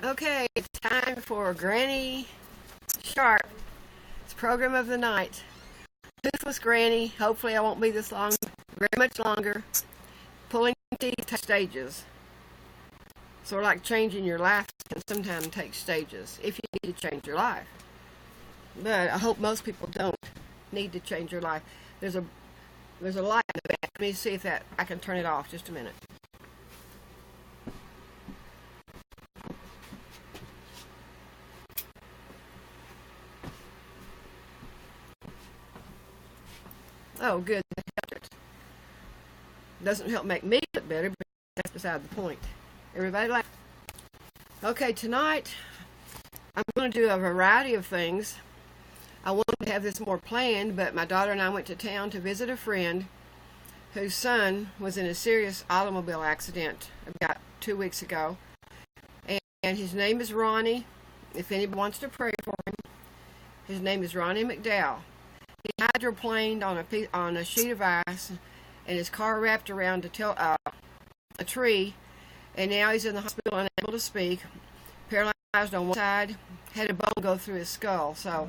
Okay, it's time for Granny Sharp. It's program of the night. Toothless Granny. Hopefully I won't be this long, very much longer. Pulling teeth stages. Sort of like changing your life can sometimes take stages if you need to change your life. But I hope most people don't need to change your life. There's a light in the back. Let me see if I can turn it off. Just a minute. Oh, good. Doesn't help make me look better, but that's beside the point. Everybody like? Okay, tonight I'm going to do a variety of things. I wanted to have this more planned, but my daughter and I went to town to visit a friend whose son was in a serious automobile accident about 2 weeks ago. And his name is Ronnie. If anybody wants to pray for him, his name is Ronnie McDowell. He hydroplaned on a sheet of ice, and his car wrapped around a tree, and now he's in the hospital unable to speak, paralyzed on one side, had a bone go through his skull. So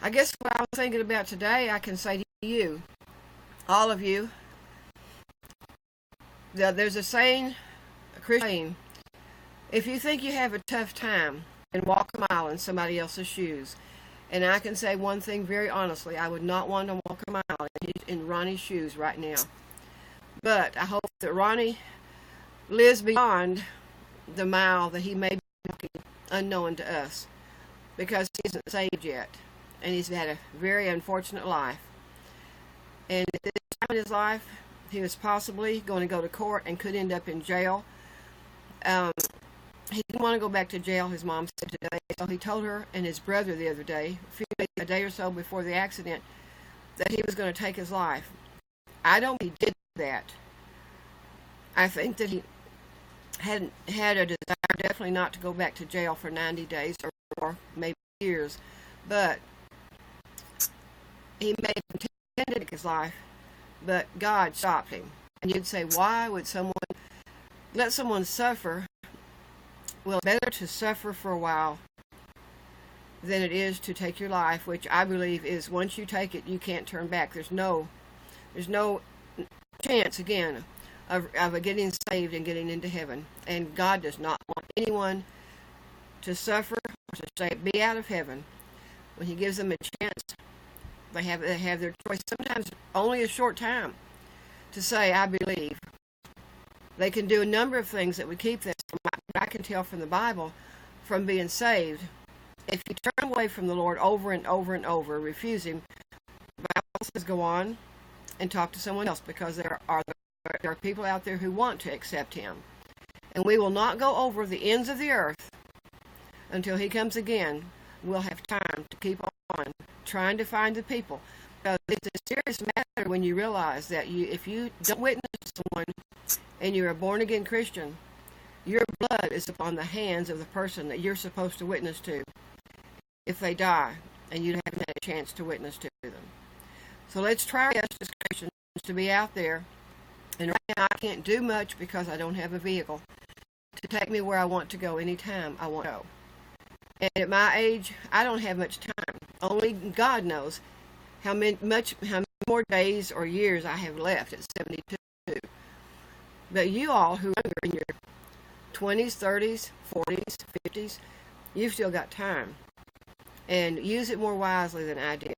I guess what I was thinking about today, I can say to you, all of you, there's a saying, a Christian saying, if you think you have a tough time, then walk a mile in somebody else's shoes. And I can say one thing very honestly, I would not want to walk a mile in Ronnie's shoes right now. But I hope that Ronnie lives beyond the mile that he may be walking unknown to us, because he isn't saved yet. And he's had a very unfortunate life. And at this time in his life, he was possibly going to go to court and could end up in jail. He didn't want to go back to jail, his mom said today. So he told her and his brother the other day, a day or so before the accident, that he was going to take his life. I don't think he did that. I think that he had a desire definitely not to go back to jail for 90 days or maybe years. But he may have intended to take his life, but God stopped him. And you'd say, why would someone let someone suffer? Well, better to suffer for a while than it is to take your life, which I believe is once you take it, you can't turn back. There's no chance again of getting saved and getting into heaven. And God does not want anyone to suffer or to be out of heaven. When He gives them a chance, they have their choice. Sometimes only a short time to say, I believe. They can do a number of things that would keep them, I can tell from the Bible, from being saved. If you turn away from the Lord over and over and over, refuse Him, the Bible says go on and talk to someone else, because there are people out there who want to accept Him. And we will not go over the ends of the earth until He comes again. We'll have time to keep on trying to find the people. Because it's a serious matter when you realize that if you don't witness to someone and you're a born-again Christian, your blood is upon the hands of the person that you're supposed to witness to if they die and you haven't had a chance to witness to them. So let's try our best as Christians to be out there. And right now I can't do much because I don't have a vehicle to take me where I want to go anytime I want to go. And at my age, I don't have much time. Only God knows how many more days or years I have left at 72. But you all who are in your 20s, 30s, 40s, 50s, you've still got time. And use it more wisely than I did.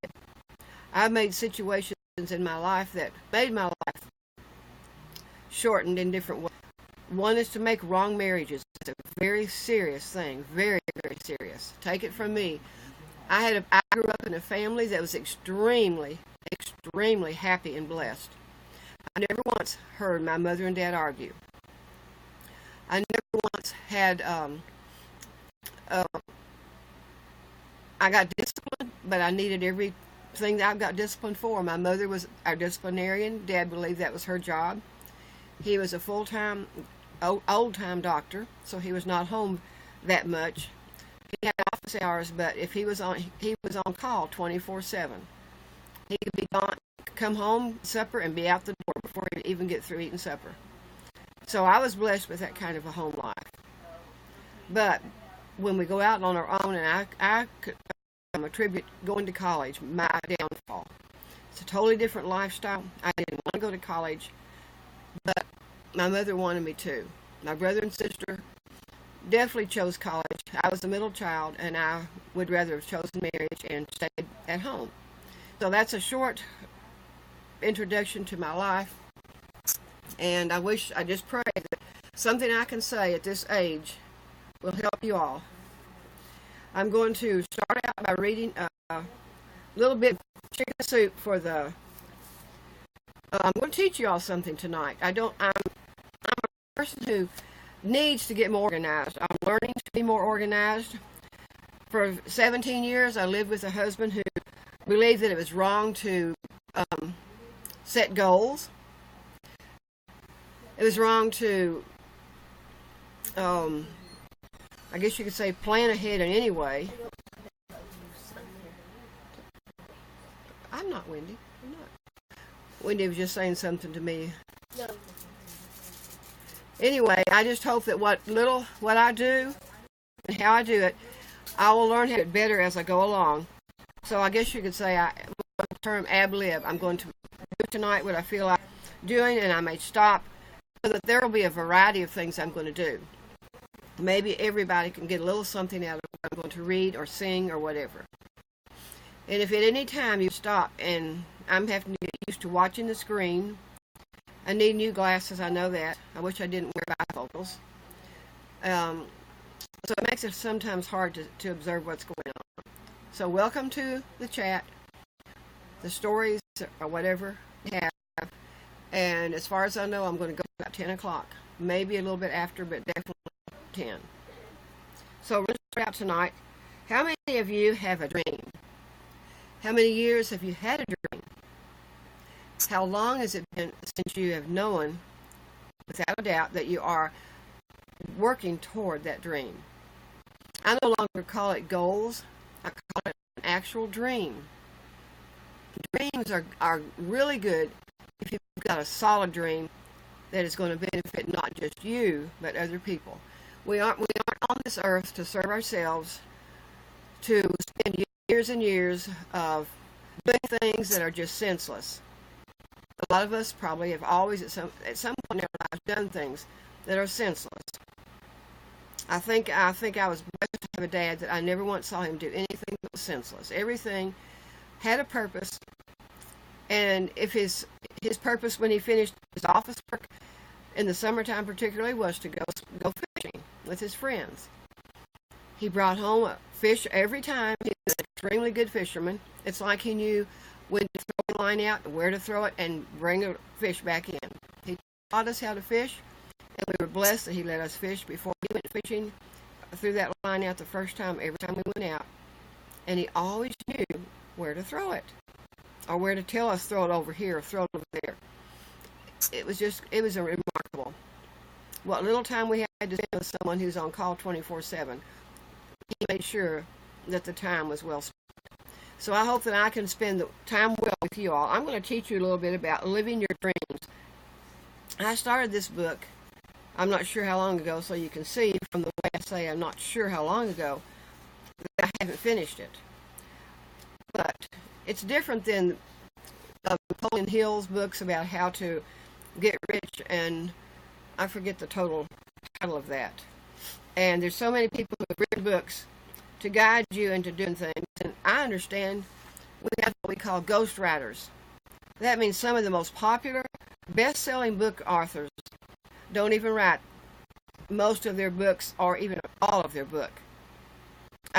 I've made situations in my life that made my life shortened in different ways. One is to make wrong marriages. It's a very serious thing. Very, very serious. Take it from me. I grew up in a family that was extremely, extremely happy and blessed. I never once heard my mother and dad argue. I never once had, I got disciplined, but I needed everything that I've got discipline for. My mother was our disciplinarian. Dad believed that was her job. He was a full-time, old-time doctor, so he was not home that much. He had office hours, but if he was on call 24/7. He could be gone, come home, supper, and be out the door before he'd even get through eating supper. So I was blessed with that kind of a home life. But when we go out on our own, and I could attribute going to college my downfall. It's a totally different lifestyle. I didn't want to go to college, but my mother wanted me to. My brother and sister definitely chose college. I was the middle child, and I would rather have chosen marriage and stayed at home. So that's a short introduction to my life, and I just pray that something I can say at this age will help you all. I'm going to start out by reading a little bit of chicken soup for the. I'm going to teach you all something tonight. I'm a person who needs to get more organized. I'm learning to be more organized. For 17 years, I lived with a husband who believed that it was wrong to set goals. It was wrong to, I guess you could say, plan ahead in any way. I'm not Wendy. I'm not. Wendy was just saying something to me. No. Anyway, I just hope that what I do and how I do it, I will learn how to do it better as I go along. So I guess you could say the term ad lib. I'm going to do tonight what I feel like doing, and I may stop, so that there will be a variety of things I'm going to do. Maybe everybody can get a little something out of what I'm going to read or sing or whatever. And if at any time you stop and I'm having to get used to watching the screen, I need new glasses, I know that. I wish I didn't wear bifocals. So it makes it sometimes hard to observe what's going on. So welcome to the chat, the stories or whatever you have. And as far as I know, I'm going to go about 10 o'clock. Maybe a little bit after, but definitely 10. So we're going to start out tonight. How many of you have a dream? How many years have you had a dream? How long has it been since you have known, without a doubt, that you are working toward that dream? I no longer call it goals. I call it an actual dream. Dreams are really good if you've got a solid dream that is going to benefit not just you, but other people. We aren't on this earth to serve ourselves, to spend years and years of doing things that are just senseless. A lot of us probably have always at some point in our lives done things that are senseless. I think I was blessed to have a dad that I never once saw him do anything that was senseless. Everything had a purpose, and if his purpose when he finished his office work in the summertime particularly was to go fishing with his friends. He brought home a fish every time. He was an extremely good fisherman. It's like he knew when to throw the line out, where to throw it, and bring a fish back in. He taught us how to fish, and we were blessed that he let us fish before he went fishing. Threw that line out the first time, every time we went out. And he always knew where to throw it, or where to tell us, throw it over here, or throw it over there. It was a remarkable. What little time we had to spend with someone who's on call 24/7, he made sure that the time was well spent. So I hope that I can spend the time well with you all. I'm going to teach you a little bit about living your dreams. I started this book, I'm not sure how long ago, so you can see from the way I say I'm not sure how long ago, that I haven't finished it. But it's different than Napoleon Hill's books about how to get rich, and I forget the total title of that. And there's so many people who have written books to guide you into doing things. And I understand we have what we call ghostwriters. That means some of the most popular, best-selling book authors don't even write most of their books or even all of their book.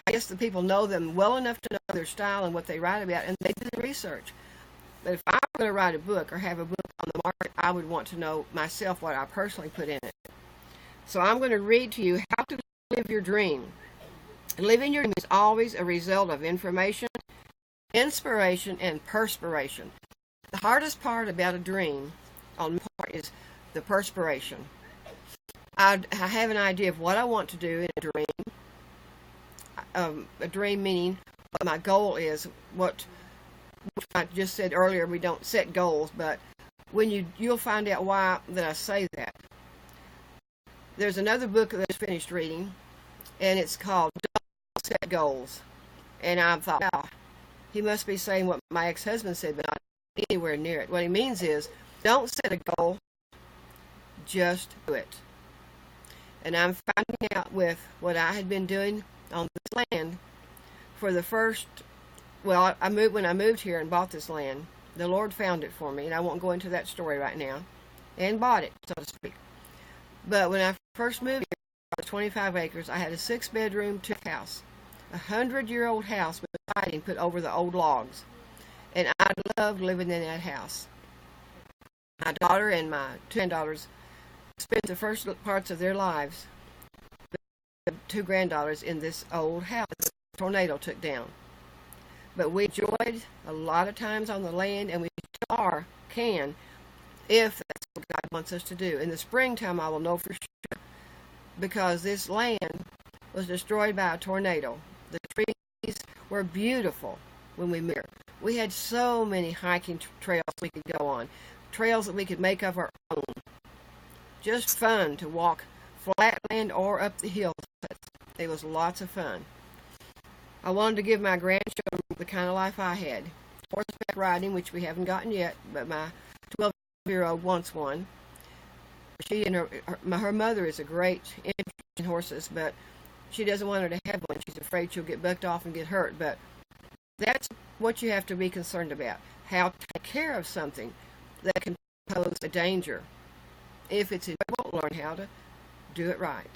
I guess the people know them well enough to know their style and what they write about, and they do the research. But if I were going to write a book or have a book on the market, I would want to know myself what I personally put in it. So I'm going to read to you how to live your dream. Living your dream is always a result of information, inspiration, and perspiration. The hardest part about a dream on my part is the perspiration. I have an idea of what I want to do in a dream. A dream meaning what my goal is. What I just said earlier, we don't set goals, but when you'll find out why that I say that. there's another book that I finished reading, and it's called Don't Set Goals. And I thought, wow, he must be saying what my ex-husband said, but not anywhere near it. What he means is, don't set a goal, just do it. And I'm finding out with what I had been doing on this land for the first, well, when I moved here and bought this land, the Lord found it for me, and I won't go into that story right now, and bought it, so to speak. But when I first moved here, on 25 acres, I had a 6-bedroom, 2-house, 100-year-old house with siding put over the old logs. And I loved living in that house. My daughter and my 2 granddaughters spent the first parts of their lives, the 2 granddaughters, in this old house that the tornado took down. But we enjoyed a lot of times on the land, and we still can, if that's what God wants us to do. In the springtime, I will know for sure, because this land was destroyed by a tornado. The trees were beautiful when we moved here. We had so many hiking trails we could go on, trails that we could make of our own. Just fun to walk flatland or up the hills. It was lots of fun. I wanted to give my grandchildren the kind of life I had. Horseback riding, which we haven't gotten yet, but my 12-year-old wants one. She and her mother is a great interest in horses, but she doesn't want her to have one. She's afraid she'll get bucked off and get hurt. But that's what you have to be concerned about. How to take care of something that can pose a danger. If it's enjoyable, learn how to do it right.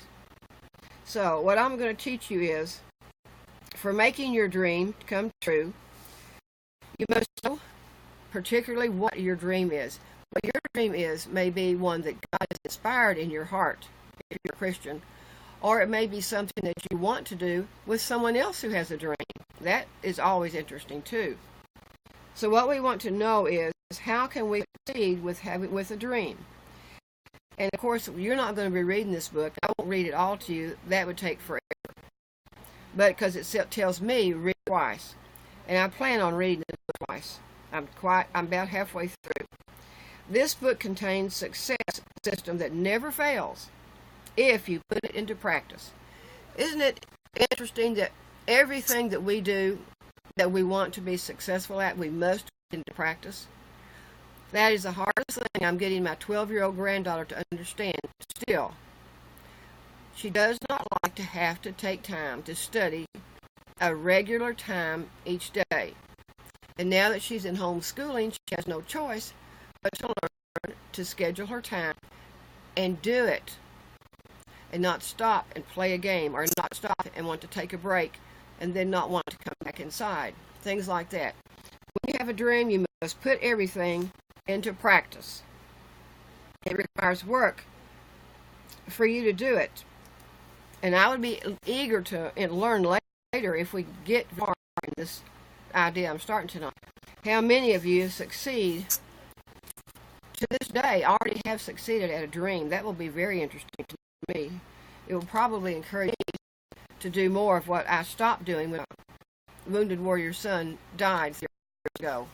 So what I'm going to teach you is, for making your dream come true, you must know particularly what your dream is. What your dream is may be one that God has inspired in your heart, if you're a Christian, or it may be something that you want to do with someone else who has a dream. That is always interesting too. So what we want to know is, how can we succeed with a dream? And of course, you're not going to be reading this book. I won't read it all to you. That would take forever. But because it tells me, read it twice. And I plan on reading it twice. I'm about halfway through. This book contains a success system that never fails if you put it into practice. Isn't it interesting that everything that we do that we want to be successful at, we must put into practice? That is the hardest thing I'm getting my 12-year-old granddaughter to understand still. She does not like to have to take time to study a regular time each day. And now that she's in homeschooling, she has no choice but to learn to schedule her time and do it. And not stop and play a game, or not stop and want to take a break and then not want to come back inside. Things like that. When you have a dream, you must put everything into practice. It requires work for you to do it. And I would be eager to learn later, if we get far in this idea I'm starting tonight, how many of you succeed to this day, already have succeeded at a dream. That will be very interesting to me. It will probably encourage me to do more of what I stopped doing when my wounded warrior son died 3 years ago.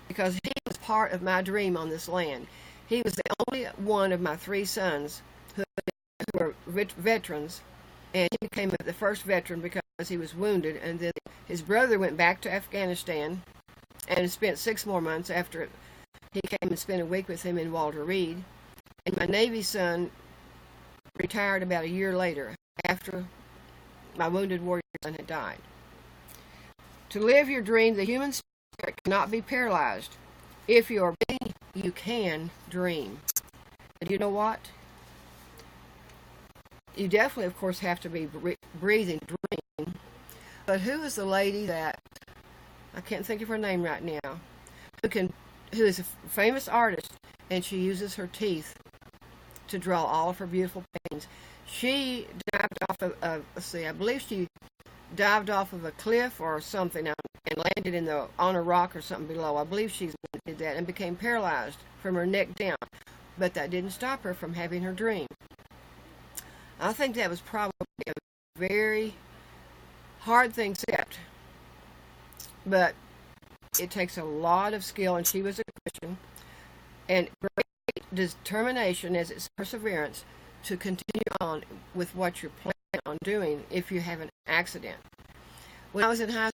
Because he was part of my dream on this land. He was the only one of my 3 sons who were veterans, and he became the first veteran because he was wounded, and then his brother went back to Afghanistan and spent 6 more months after he came and spent a week with him in Walter Reed. And my Navy son retired about a year later, after my wounded warrior son had died. To live your dream, the human spirit cannot be paralyzed. If you are breathing, you can dream. And you know what? You definitely, of course, have to be breathing, dreaming. But who is the lady that, I can't think of her name right now, who is a famous artist, and she uses her teeth to draw all of her beautiful paintings. She dived off of, I believe she dived off of a cliff or something and landed on a rock or something below. I believe she did that and became paralyzed from her neck down. But that didn't stop her from having her dream. I think that was probably a very hard thing to accept. But it takes a lot of skill, and she was a Christian, and great determination as its perseverance to continue on with what you're planning on doing if you have an accident. When I was in high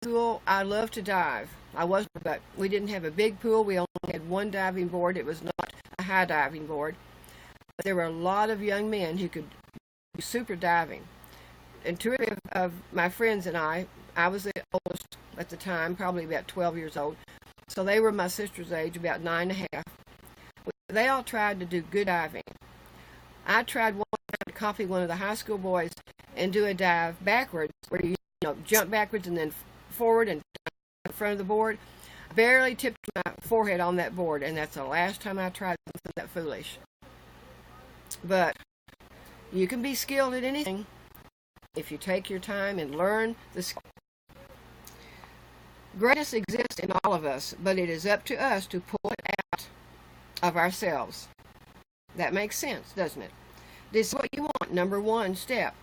school, I loved to dive. But we didn't have a big pool. We only had one diving board. It was not a high diving board. But there were a lot of young men who could do super diving. And two of my friends and I was the oldest at the time, probably about 12 years old. So they were my sister's age, about 9.5. They all tried to do good diving. I tried one time to copy one of the high school boys and do a dive backwards, where you jump backwards and then forward and in front of the board. I barely tipped my forehead on that board, and that's the last time I tried something that foolish. But you can be skilled at anything if you take your time and learn the skill. Greatness exists in all of us, but it is up to us to pull it out of ourselves. That makes sense, doesn't it? This is what you want. Number one step.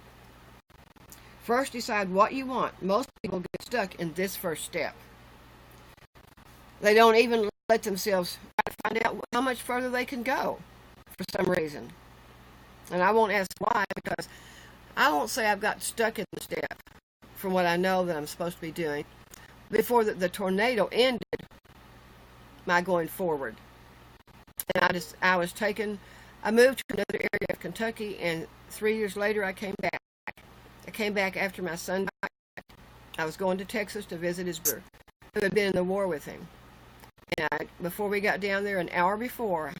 First, decide what you want. Most people get stuck in this first step. They don't even let themselves try to find out how much further they can go for some reason. And I won't ask why, because I won't say I've got stuck in the step from what I know that I'm supposed to be doing before the tornado ended my going forward. And I moved to another area of Kentucky, and 3 years later I came back. I came back after my son died. I was going to Texas to visit his brother, who had been in the war with him. And before we got down there, an hour before,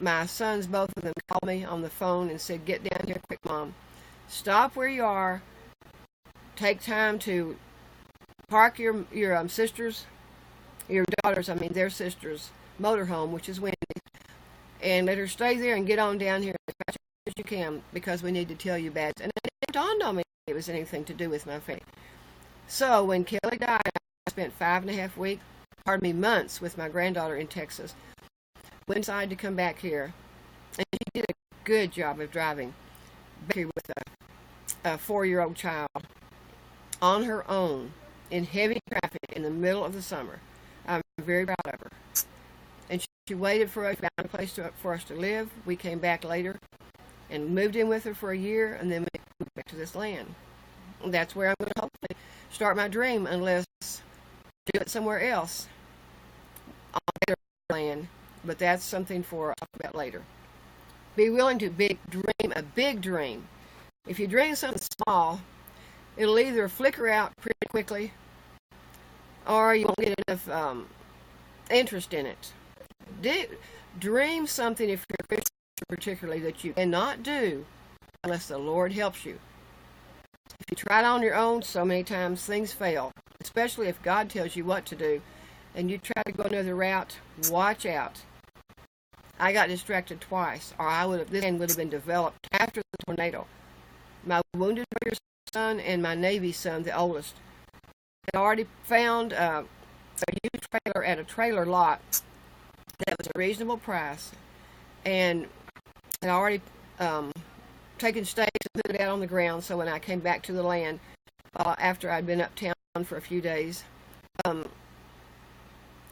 my sons, both of them, called me on the phone and said, "Get down here quick, Mom. Stop where you are. Take time to park your sisters, their sisters' motorhome, which is Wendy, and let her stay there and get on down here as fast as you can, because we need to tell you bad." And it dawned on me it was anything to do with my family. So when Kelly died, I spent 5.5 months with my granddaughter in Texas. Went inside to come back here, and she did a good job of driving back here with a 4-year-old child on her own in heavy traffic in the middle of the summer. I'm very proud of her. And she waited for us, found a place for us to live. We came back later and moved in with her for a year, and then we moved back to this land. And that's where I'm going to hopefully start my dream, unless I do it somewhere else on better land. But that's something for I'll talk about later. Be willing to dream a big dream. If you dream something small, it'll either flicker out pretty quickly, or you won't get enough interest in it. Dream something, if you're a Christian particularly, that you cannot do unless the Lord helps you. If you try it on your own, so many times things fail, especially if God tells you what to do and you try to go another route. Watch out. I got distracted twice, or this land would have been developed after the tornado. My wounded warrior son and my Navy son, the oldest, had already found a used trailer at a trailer lot that was a reasonable price, and had already taken stakes and put it out on the ground. So when I came back to the land after I'd been uptown for a few days,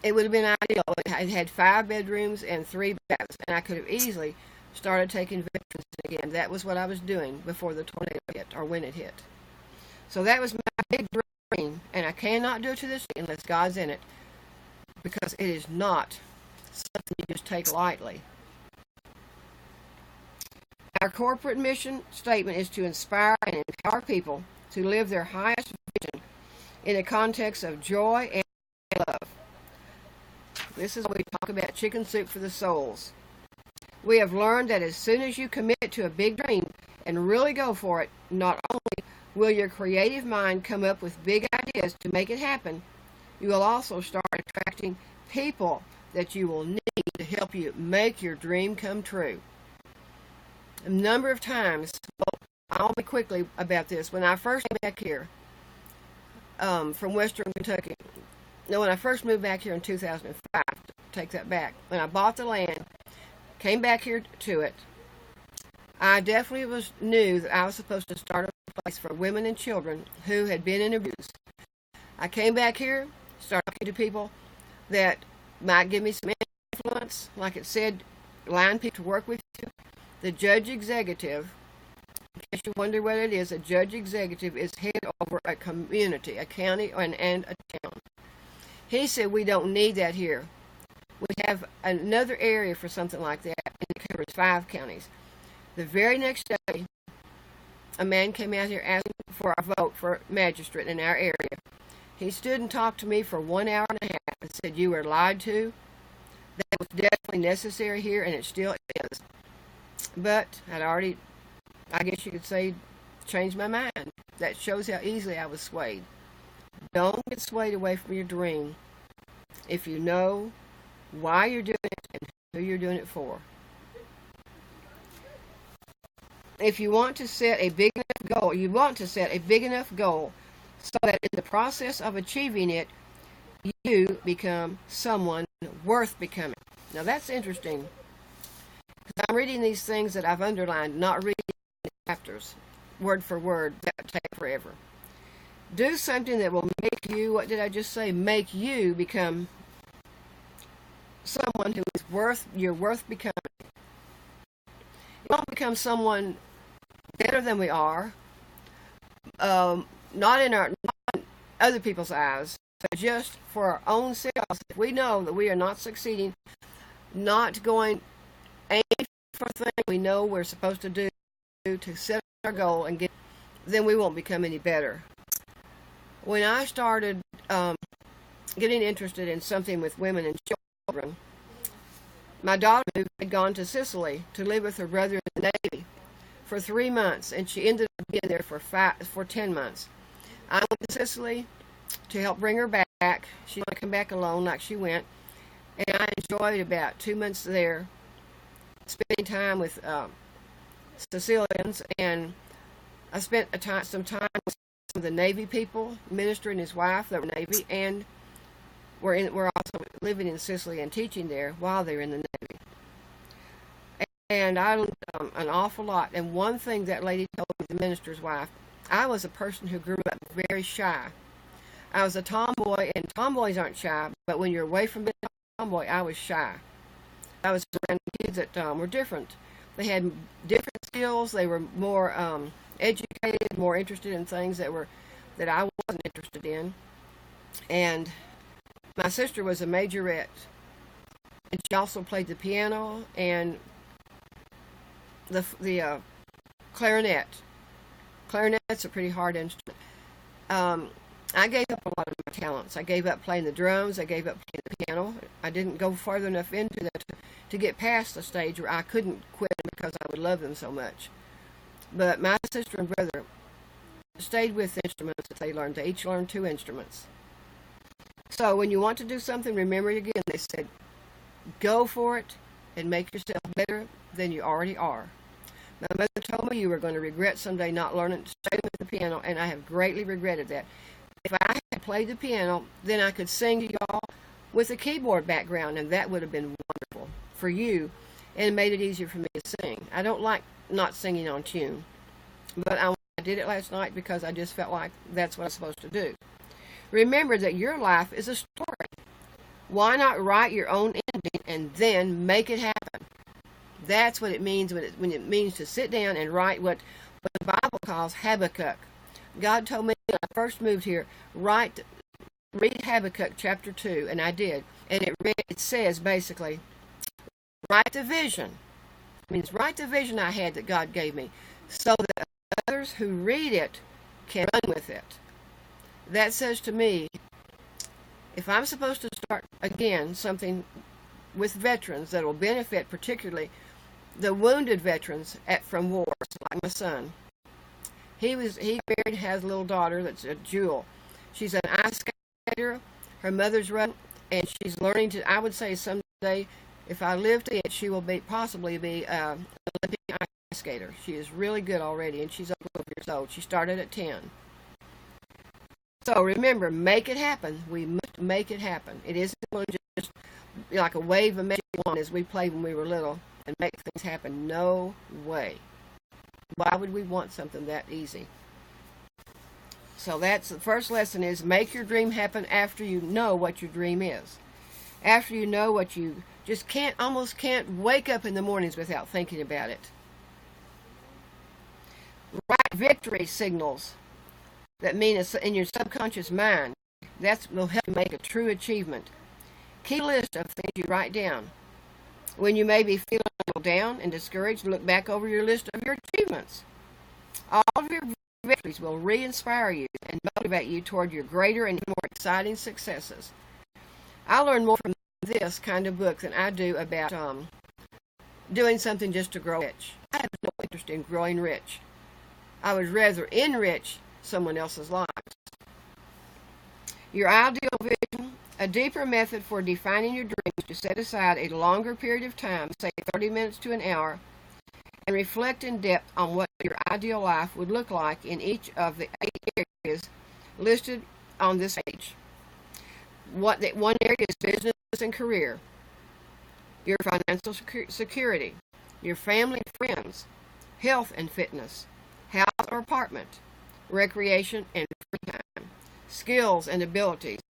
it would have been ideal. It had 5 bedrooms and 3 baths, and I could have easily started taking veterans again. That was what I was doing before the tornado hit, or when it hit. So that was my big dream, and I cannot do it to this day unless God's in it, because it is not something you just take lightly. Our corporate mission statement is to inspire and empower people to live their highest vision in a context of joy and love. This is what we talk about, chicken soup for the souls. We have learned that as soon as you commit to a big dream and really go for it, not only will your creative mind come up with big ideas to make it happen, you will also start attracting people that you will need to help you make your dream come true. A number of times, I'll be quickly about this. When I first came back here from Western Kentucky, when I first moved back here in 2005, take that back, when I bought the land, came back here to it, I definitely knew that I was supposed to start a place for women and children who had been in abuse. I came back here, started talking to people that might give me some influence, like it said, line people to work with you. The judge executive, in case you wonder what it is, a judge executive is head over a community, a county, and a town. He said we don't need that here. We have another area for something like that, and it covers 5 counties. The very next day, a man came out here asking for a vote for magistrate in our area. He stood and talked to me for 1 hour and a half and said, "You were lied to. That was definitely necessary here, and it still is." But I'd already, I guess you could say, changed my mind. That shows how easily I was swayed. Don't get swayed away from your dream if you know why you're doing it and who you're doing it for. If you want to set a big enough goal, you want to set a big enough goal so that in the process of achieving it, you become someone worth becoming. Now that's interesting, because I'm reading these things that I've underlined, not reading the chapters word for word. That would take forever. Do something that will make you, what did I just say? Make you become someone who is you're worth becoming. You won't become someone better than we are, not in other people's eyes, but just for our own selves. If we know that we are not succeeding, not going aim for things we know we're supposed to do to set our goal and get, then we won't become any better. When I started getting interested in something with women and children, my daughter had gone to Sicily to live with her brother in the Navy for 3 months, and she ended up being there for 10 months. I went to Sicily to help bring her back. She didn't want to come back alone like she went, and I enjoyed about 2 months there, spending time with Sicilians, and I spent some time with some of the Navy people, minister and his wife that were Navy, and we're also living in Sicily and teaching there while they're in the Navy. And I learned an awful lot. And one thing that lady told me, the minister's wife, I was a person who grew up very shy. I was a tomboy, and tomboys aren't shy, but when you're away from being a tomboy, I was shy. I was around kids that were different. They had different skills. They were more educated, more interested in things that I wasn't interested in. And my sister was a majorette, and she also played the piano and the clarinet. Clarinet's a pretty hard instrument. I gave up a lot of my talents. I gave up playing the drums. I gave up playing the piano. I didn't go farther enough into that to get past the stage where I couldn't quit because I would love them so much. But my sister and brother stayed with the instruments that they learned. They each learned 2 instruments. So when you want to do something, remember it again. They said, go for it and make yourself better than you already are. My mother told me you were going to regret someday not learning to play with the piano, and I have greatly regretted that. If I had played the piano, then I could sing to y'all with a keyboard background, and that would have been wonderful for you and made it easier for me to sing. I don't like not singing on tune, but I did it last night because I just felt like that's what I'm supposed to do. Remember that your life is a story. Why not write your own ending and then make it happen? That's what it means when it means to sit down and write what the Bible calls Habakkuk. God told me when I first moved here, read Habakkuk chapter 2, and I did. And it says basically, write the vision. It means write the vision I had that God gave me, so that others who read it can run with it. That says to me, if I'm supposed to start again something with veterans that will benefit particularly the wounded veterans from wars, like my son. He married and has a little daughter that's a jewel. She's an ice skater. Her mother's running, and she's learning to. I would say someday, if I live to it, she will possibly be an Olympic ice skater. She is really good already, and she's over 12 years old. She started at 10. So remember, make it happen. We must make it happen. It isn't going to just like a wave of magic wand as we played when we were little and make things happen. No way. Why would we want something that easy? So that's the first lesson, is make your dream happen after you know what your dream is. After you know what you just almost can't wake up in the mornings without thinking about it. write victory signals that mean it's in your subconscious mind. That will help you make a true achievement. Keep a list of things you write down. When you may be feeling a little down and discouraged, look back over your list of your achievements. All of your victories will re-inspire you and motivate you toward your greater and more exciting successes. I learn more from this kind of book than I do about doing something just to grow rich. I have no interest in growing rich. I would rather enrich someone else's lives. Your ideal vision, a deeper method for defining your dreams, to set aside a longer period of time, say 30 minutes to an hour, and reflect in depth on what your ideal life would look like in each of the 8 areas listed on this page. One area is business and career, your financial security, your family and friends, health and fitness, house or apartment, recreation and free time, skills and abilities,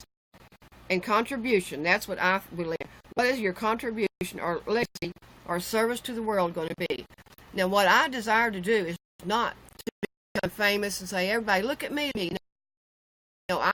and contribution. That's what I believe. What is your contribution or legacy or service to the world going to be? Now, what I desire to do is not to become famous and say, everybody, look at me. No, I